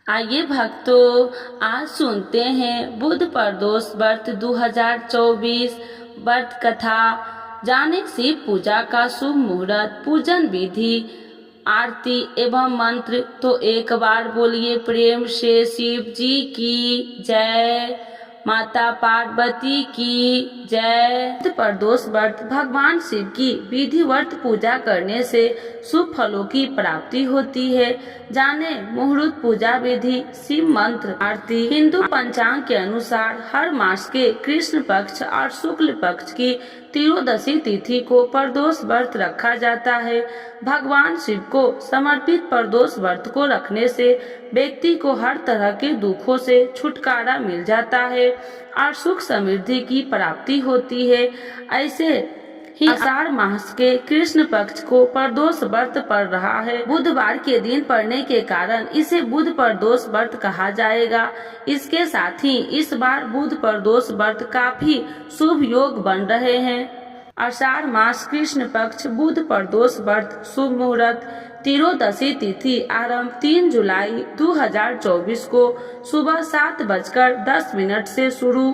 आइए भक्तों, आज सुनते हैं बुध प्रदोष व्रत 2024 व्रत कथा। जाने शिव पूजा का शुभ मुहूर्त, पूजन विधि, आरती एवं मंत्र। तो एक बार बोलिए प्रेम से शिव जी की जय, माता पार्वती की जय। बुध प्रदोष व्रत भगवान शिव की विधिवत पूजा करने से शुभ फलों की प्राप्ति होती है। जाने मुहूर्त, पूजा विधि, शिव मंत्र, आरती। हिंदू पंचांग के अनुसार हर मास के कृष्ण पक्ष और शुक्ल पक्ष की त्रयोदशी तिथि को प्रदोष व्रत रखा जाता है। भगवान शिव को समर्पित प्रदोष व्रत को रखने से व्यक्ति को हर तरह के दुखों से छुटकारा मिल जाता है और सुख समृद्धि की प्राप्ति होती है। ऐसे ही आषाढ़ मास के कृष्ण पक्ष को प्रदोष व्रत पड़ रहा है। बुधवार के दिन पड़ने के कारण इसे बुध प्रदोष व्रत कहा जाएगा। इसके साथ ही इस बार बुध प्रदोष व्रत काफी शुभ योग बन रहे हैं। आषाढ़ मास कृष्ण पक्ष बुध प्रदोष व्रत शुभ मुहूर्त। त्रयोदशी तिथि आरंभ 3 जुलाई 2024 को सुबह 7:10 से शुरू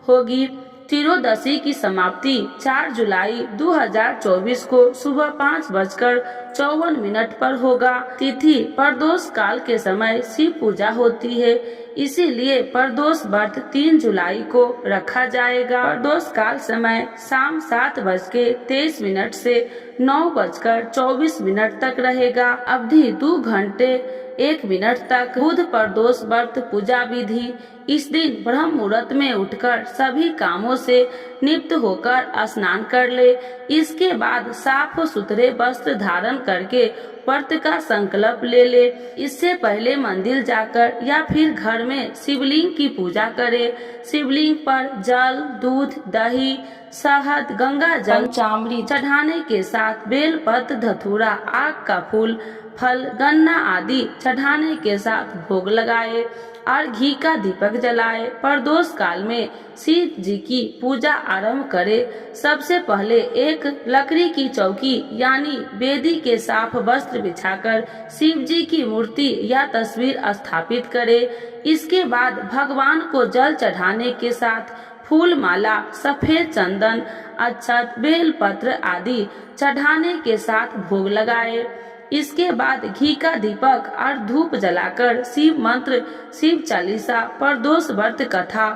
होगी। त्रयोदशी की समाप्ति 4 जुलाई 2024 को सुबह 5:54 पर होगा। तिथि प्रदोष काल के समय शिव पूजा होती है, इसीलिए प्रदोष व्रत 3 जुलाई को रखा जाएगा। प्रदोष काल समय शाम 7:23 से 9:24 तक रहेगा। अवधि 2 घंटे 1 मिनट तक। बुध प्रदोष व्रत पूजा विधि। इस दिन ब्रह्म मुहूर्त में उठकर सभी कामों से निवृत्त होकर स्नान कर ले। इसके बाद साफ सुथरे वस्त्र धारण करके व्रत का संकल्प ले ले। इससे पहले मंदिर जाकर या फिर घर में शिवलिंग की पूजा करे। शिवलिंग पर जल, दूध, दही, शहद, गंगा जल, चामड़ी चढ़ाने के साथ बेलपत्र, धतूरा, आक का फूल, फल, गन्ना आदि चढ़ाने के साथ भोग लगाए और घी का दीपक जलाए। प्रदोष काल में शिव जी की पूजा आरंभ करे। सबसे पहले एक लकड़ी की चौकी यानी वेदी के साफ वस्त्र बिछाकर शिव जी की मूर्ति या तस्वीर स्थापित करे। इसके बाद भगवान को जल चढ़ाने के साथ फूल माला, सफेद चंदन, अक्षत, बेलपत्र आदि चढ़ाने के साथ भोग लगाए। इसके बाद घी का दीपक और धूप जलाकर शिव मंत्र, शिव चालीसा, प्रदोष व्रत कथा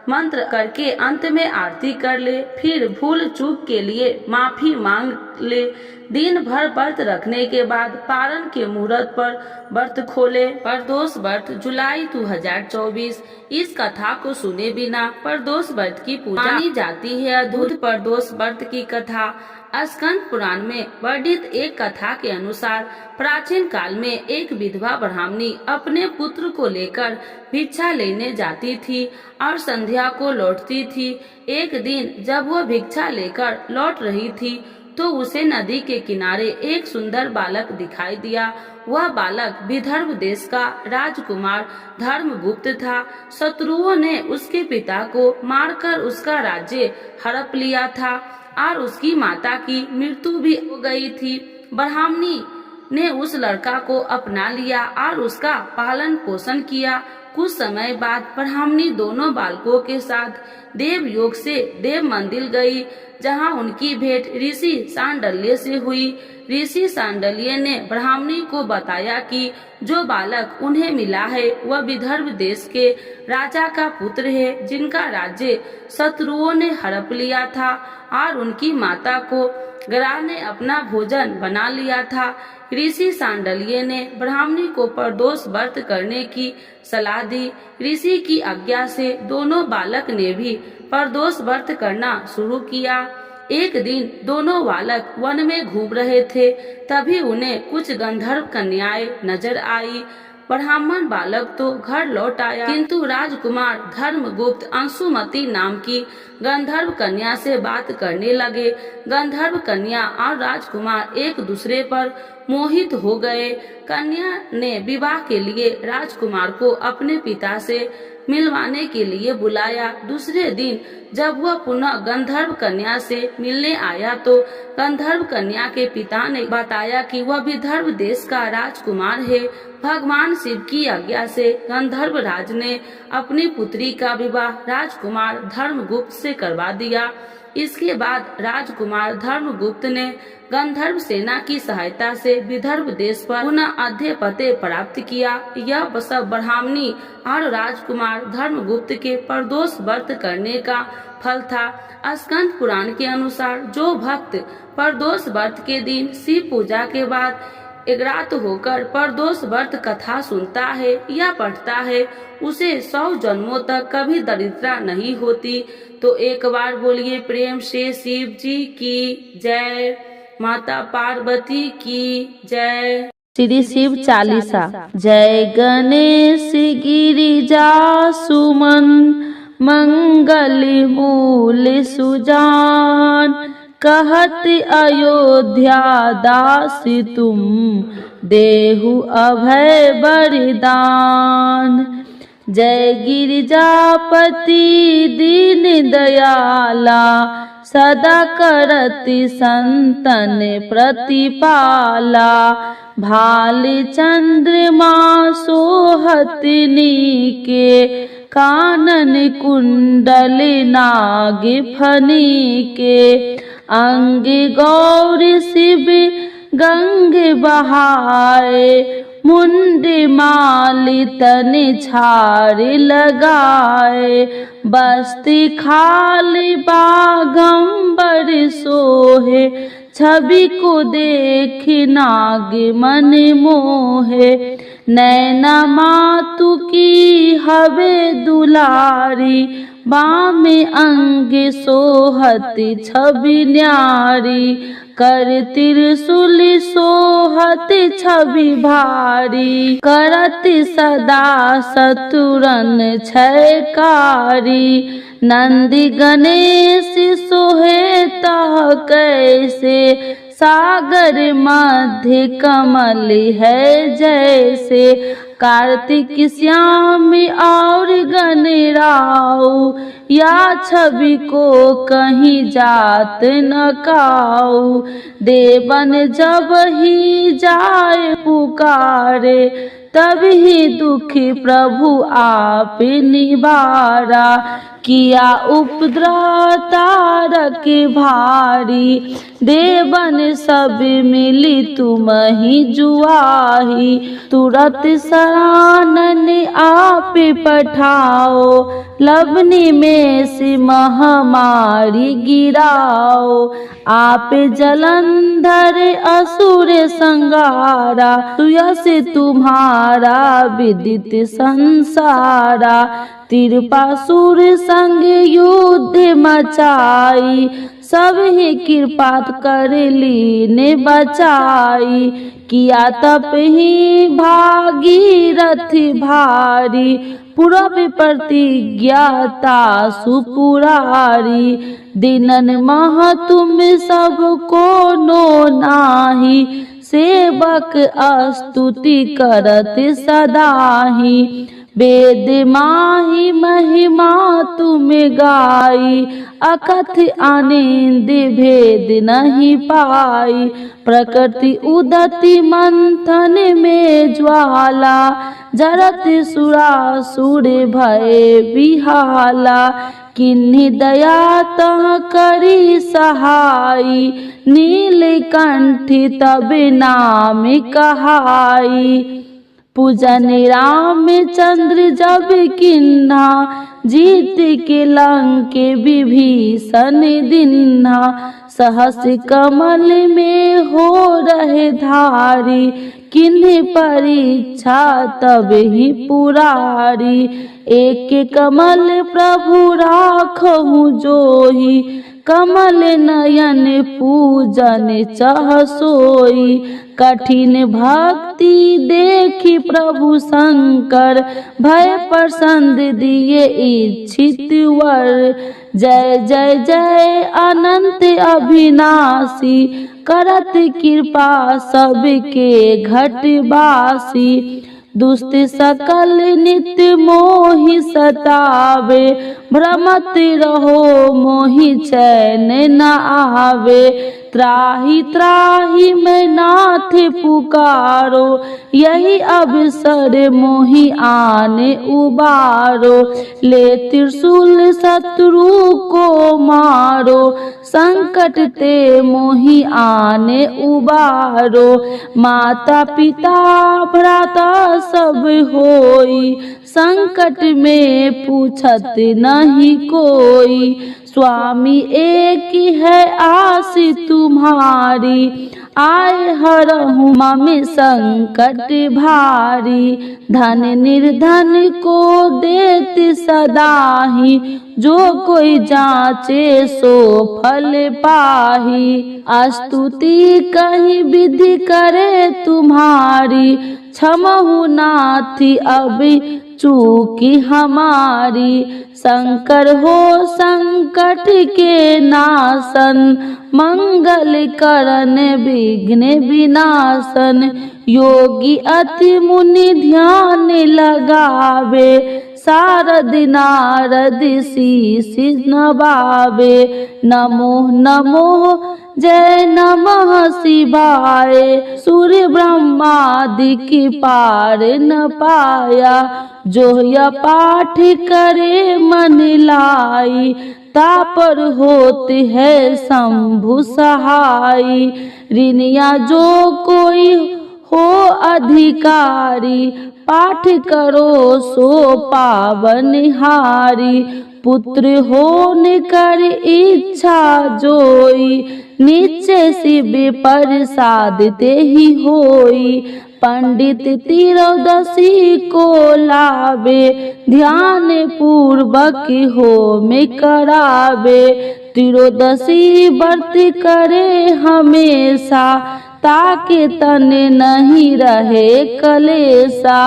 मंत्र करके अंत में आरती कर ले। फिर भूल चूक के लिए माफी मांग ले। दिन भर व्रत रखने के बाद पारण के मुहूर्त पर व्रत खोले। प्रदोष व्रत जुलाई 2024। इस कथा को सुने बिना प्रदोष व्रत की पूजा मानी जाती है। अद्भुत प्रदोष व्रत की कथा। स्कंद पुराण में वर्णित एक कथा के अनुसार प्राचीन काल में एक विधवा ब्राह्मणी अपने पुत्र को लेकर भिक्षा लेने जाती थी और संध्या को लौटती थी। एक दिन जब वह भिक्षा लेकर लौट रही थी तो उसे नदी के किनारे एक सुंदर बालक दिखाई दिया। वह बालक विदर्भ देश का राजकुमार धर्मगुप्त था। शत्रुओं ने उसके पिता को मारकर उसका राज्य हड़प लिया था और उसकी माता की मृत्यु भी हो गई थी। ब्राह्मणी ने उस लड़का को अपना लिया और उसका पालन पोषण किया। कुछ समय बाद ब्राह्मणी दोनों बालकों के साथ देवयोग से देव मंदिर गई, जहां उनकी भेंट ऋषि सांडल्य से हुई। ऋषि सांडल्य ने ब्राह्मणी को बताया कि जो बालक उन्हें मिला है वह विदर्भ देश के राजा का पुत्र है, जिनका राज्य शत्रुओं ने हड़प लिया था और उनकी माता को ग्राह ने अपना भोजन बना लिया था। ऋषि सांडल्य ने ब्राह्मणी को प्रदोष व्रत करने की सलाह दी। ऋषि की आज्ञा से दोनों बालक ने भी प्रदोष व्रत करना शुरू किया। एक दिन दोनों बालक वन में घूम रहे थे, तभी उन्हें कुछ गंधर्व कन्याएं नजर आई। ब्राह्मण बालक तो घर लौट आया, किंतु राजकुमार धर्मगुप्त अंशुमती नाम की गंधर्व कन्या से बात करने लगे। गंधर्व कन्या और राजकुमार एक दूसरे पर मोहित हो गए। कन्या ने विवाह के लिए राजकुमार को अपने पिता से मिलवाने के लिए बुलाया। दूसरे दिन जब वह पुनः गंधर्व कन्या से मिलने आया तो गंधर्व कन्या के पिता ने बताया कि वह विदर्भ देश का राजकुमार है। भगवान शिव की आज्ञा से गंधर्व राज ने अपनी पुत्री का विवाह राजकुमार धर्मगुप्त से करवा दिया। इसके बाद राजकुमार धर्मगुप्त ने गंधर्व सेना की सहायता से विदर्भ देश पर पुनः आधिपत्य प्राप्त किया। यह सब ब्राह्मणी और राजकुमार धर्मगुप्त के प्रदोष व्रत करने का फल था। स्कंद पुराण के अनुसार जो भक्त प्रदोष व्रत के दिन शिव पूजा के बाद एकाग्र होकर प्रदोष व्रत कथा सुनता है या पढ़ता है उसे 100 जन्मों तक कभी दरिद्रता नहीं होती। तो एक बार बोलिए प्रेम से शिव जी की जय, माता पार्वती की जय। श्री शिव चालीसा। जय गणेश गिरिजा सुमन मंगल मूल सुजान, कहत अयोध्या दास तुम देहु अभय वरदान। जय गिरिजापति दीन दयाला, सदा करति संतन प्रतिपाला। भाल चंद्रमा सोहत नीके, कानन कुंडल नाग फनीके। अंग गौर शिव गंग बहाए, मुंड माली तन छार लगाए। बस्ती खाली बागंबर सोहे, छवि को देख नाग मन मोहे। नैना मातु की हवे दुलारी, बामे अंग सोहत छवि न्यारी। कर त्रिशूल सोहत छवि भारी, करत सदा शत्रुरन क्षयकारी। नंदी गणेश सोहे तह कैसे, सागर मध्य कमल है जैसे। कार्तिक श्याम और गणराऊ, या छवि को कहीं जात न काऊ। देवन जब ही जाए पुकारे, तभी दुखी प्रभु आप निवारा। किया उपद्रव तारक भारी, देवन सब मिली तुम ही जुआही। तुरत शरणन आप पठाओ, लवनी में से महामारी गिराओ। आप जलंधर असुर संगारा, सुयस तुम्हारा विदित संसारा। तिरपासुर संग युद्ध मचाई, सब ही कृपा कर लीने बचाई। किया तप ही भागीरथ भारी, पूरब प्रतिज्ञाता सुपुरारी। दिनन मह तुम सब को नो नाही, सेवक स्तुति करत सदाही। वेद माही महिमा तुम गाई, अकथ आनंद भेद नहीं पाई। प्रकृति उदति मंथन में ज्वाला, जरत सुरासुर भय बिहाला। किन्हीं दया तह करी सहाई, नीलकंठ तब नाम कहाई। पूजन रामचंद्र जब किन्हा, जीत के लंक विभीषण दिन्हा। सहस कमल में हो रहे धारी, किन्हीं परीक्षा तब ही पुरारी। एक कमल प्रभु राखहु जोही, कमल नयन पूजन चह सोई। कठिन भक्ति देखी प्रभु शंकर, भय प्रसन्न दिए इच्छित वर। जय जय जय अनंत अविनाशी, करत कृपा सबके घटवासी। दुष्ट सकल नित्य मोहि सतावे, भ्रमत रहो मोहि चैन न आवे। त्राहि त्राहि मैं नाथ पुकारो, यही अवसर मोहि आने उबारो। ले त्रिशूल शत्रु को मारो, संकट ते मोहि आने उबारो। माता पिता भ्राता सब होई, संकट में पूछत नहीं कोई। स्वामी एक है आस तुम्हारी, आए हरहु मम संकट भारी। धन निर्धन को देत सदाही, जो कोई जाचे सो फल पाही। स्तुति कहीं विधि करे तुम्हारी, क्षमहु नाथी अब चूकी हमारी। शंकर हो संकट के नाशन, मंगल करन विघ्न विनाशन। योगी अति मुनि ध्यान लगावे, शारद नारद शीस नवावे। नमो नमो जय नमः शिवाय, सूर्य ब्रह्मादि की पार न पाया। जो यह पाठ करे मन लाई, तापर होते है शंभु सहाई। ऋणिया जो कोई हो अधिकारी, पाठ करो सो पावनहारी। पुत्र होने कर इच्छा जोई, नीचे शिव प्रसाद ते ही होई। पंडित त्रयोदशी को लावे, ध्यान पूर्वक होम करावे। त्रयोदशी व्रत करे हमेशा, ताके तन नहीं रहे कलेसा।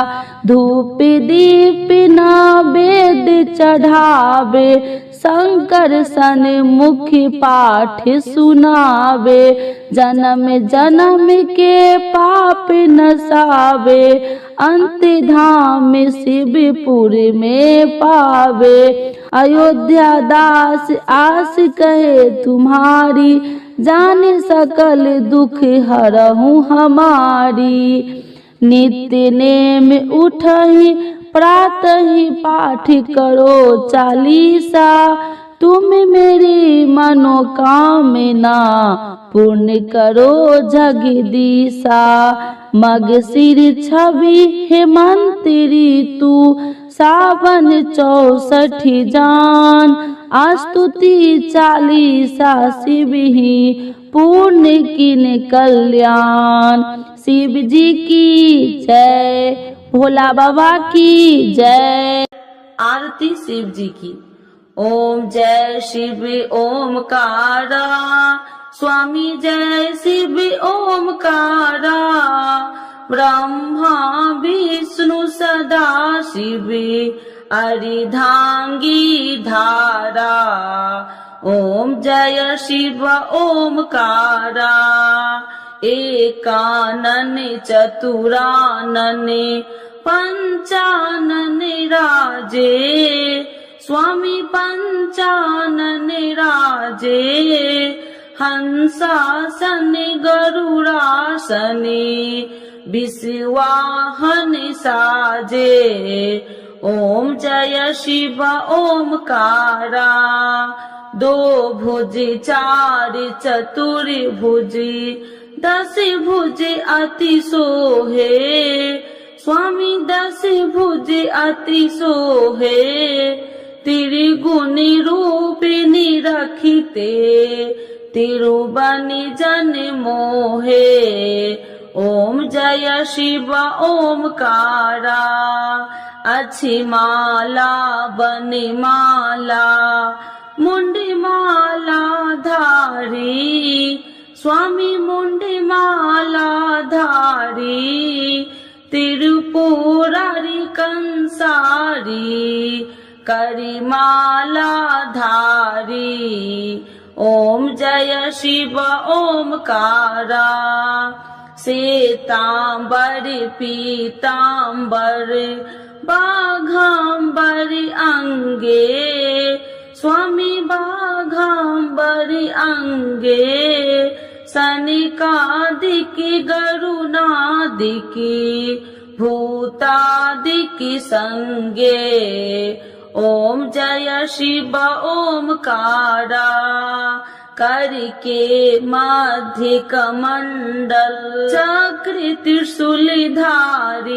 धूप दीप नैवेद्य चढ़ावे, शंकर सन मुख पाठ सुनावे। जन्म जन्म के पाप नसावे, अंत धाम शिवपुर में पावे। अयोध्या दास आस कहे तुम्हारी, जाने सकल दुख हरहु हमारी। नित्य नेम उठहि प्रातः पाठ करो चालीसा, तुम मेरी मनोकामना पूर्ण करो जगदीशा। मगशिर छवि हेमंत ऋतु, सावन 64 जान। स्तुति चालीसा शिव ही पूर्ण किन कल्याण। शिव जी की जय, भोला बाबा की जय। आरती शिव जी की। ओम जय शिव ओमकारा, स्वामी जय शिव ओमकारा। ब्रह्मा विष्णु सदा शिव, अर्धांगी धारा। ओम जय शिव ओमकारा, एकानन चतुरानन पंचानन राजे। स्वामी पंचानन राजे, हंसासन गरुड़ासन विश्वाहन साजे। ओम जय शिव ओमकारा, दो भुज चार चतुर्भुज, 10 भुज अति सोहे। स्वामी 10 भुज अति सोहे, त्रिगुणी रूपिणी रखिते, तिरुबनि जन मोहे। ओम जय शिव ओमकारा, अच्छी माला बनि माला, मुंडी माला धारी। स्वामी मुंडी माला धारी, त्रिपुरारी कंसारी, करी माला धारी। ओम जय शिव ओमकारा। श्वेतांबर पीतांबर बाघांबर अंगे, स्वामी बाघांबर अंगे। सनिकादिकी गरुणादिकी भूतादिकी संगे। ओम जय शिव ओमकारा। करके मध्य कमंडल चक्र त्रिशूलधारी,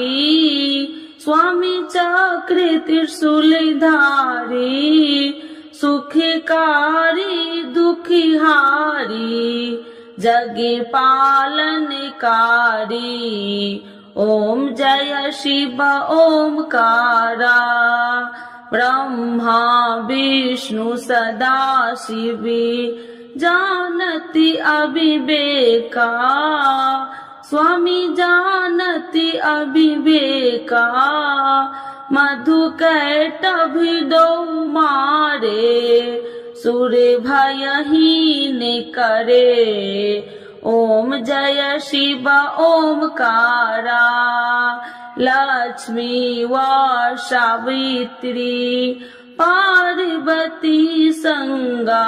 स्वामी चक्र त्रिशूलधारी। सुखकारी दुखिहारी जगे पालनकारी। ओम जय शिव ओमकारा। ब्रह्मा विष्णु सदा शिवी जानति अविवेका, स्वामी जानति अविवेका। मधु कैटभ दो मारे, सुर भयहीन करे। ओम जय शिव ओमकारा। लक्ष्मी व सावित्री पार्वती संगा,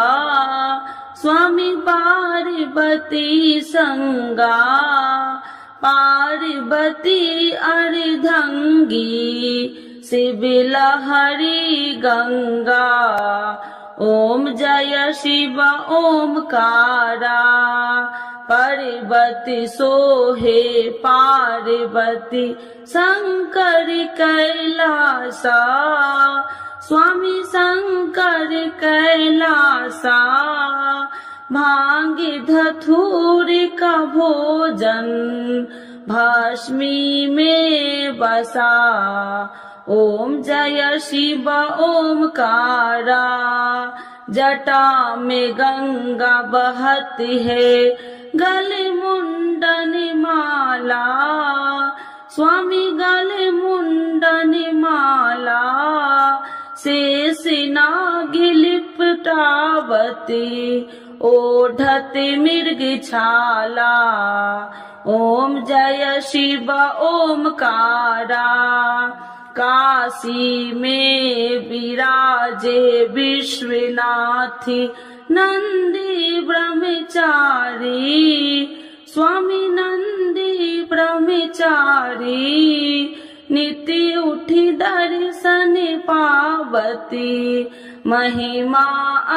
स्वामी पार्वती संगा। पार्वती अर्धंगी शिव लहरी गंगा। ओम जय शिव ओमकारा। पार्वती सोहे पार्वती शंकर कैलासा, स्वामी शंकर कैलासा। भांग धतूर का भोजन भस्मी में बसा। ओम जय शिव ओमकारा। जटा में गंगा बहती है, गले मुंडन माला, स्वामी गले मुंडन माला। शेष नाग लिपटावती ओढ़त मृग छाला। ओम जय शिव ओमकारा। काशी में विराजे विश्वनाथ नंदी ब्रह्मचारी, स्वामी नंदी ब्रह्मचारी। नित्य उठी दर्शन पावती महिमा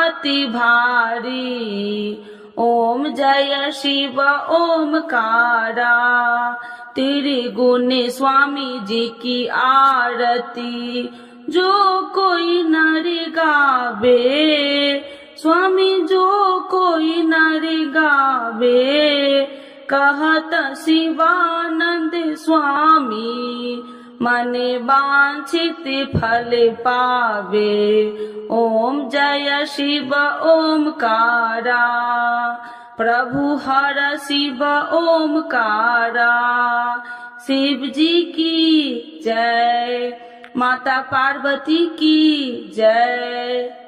अति भारी। ओम जय शिव ओमकारा। त्रिगुण स्वामी जी की आरती जो कोई नर गावे, स्वामी जो कोई नर गावे। कहत शिवानंद स्वामी मन वांछित फल पावे। ओम जय शिव ओमकारा। प्रभु हर शिव ओमकारा। शिव जी की जय, माता पार्वती की जय।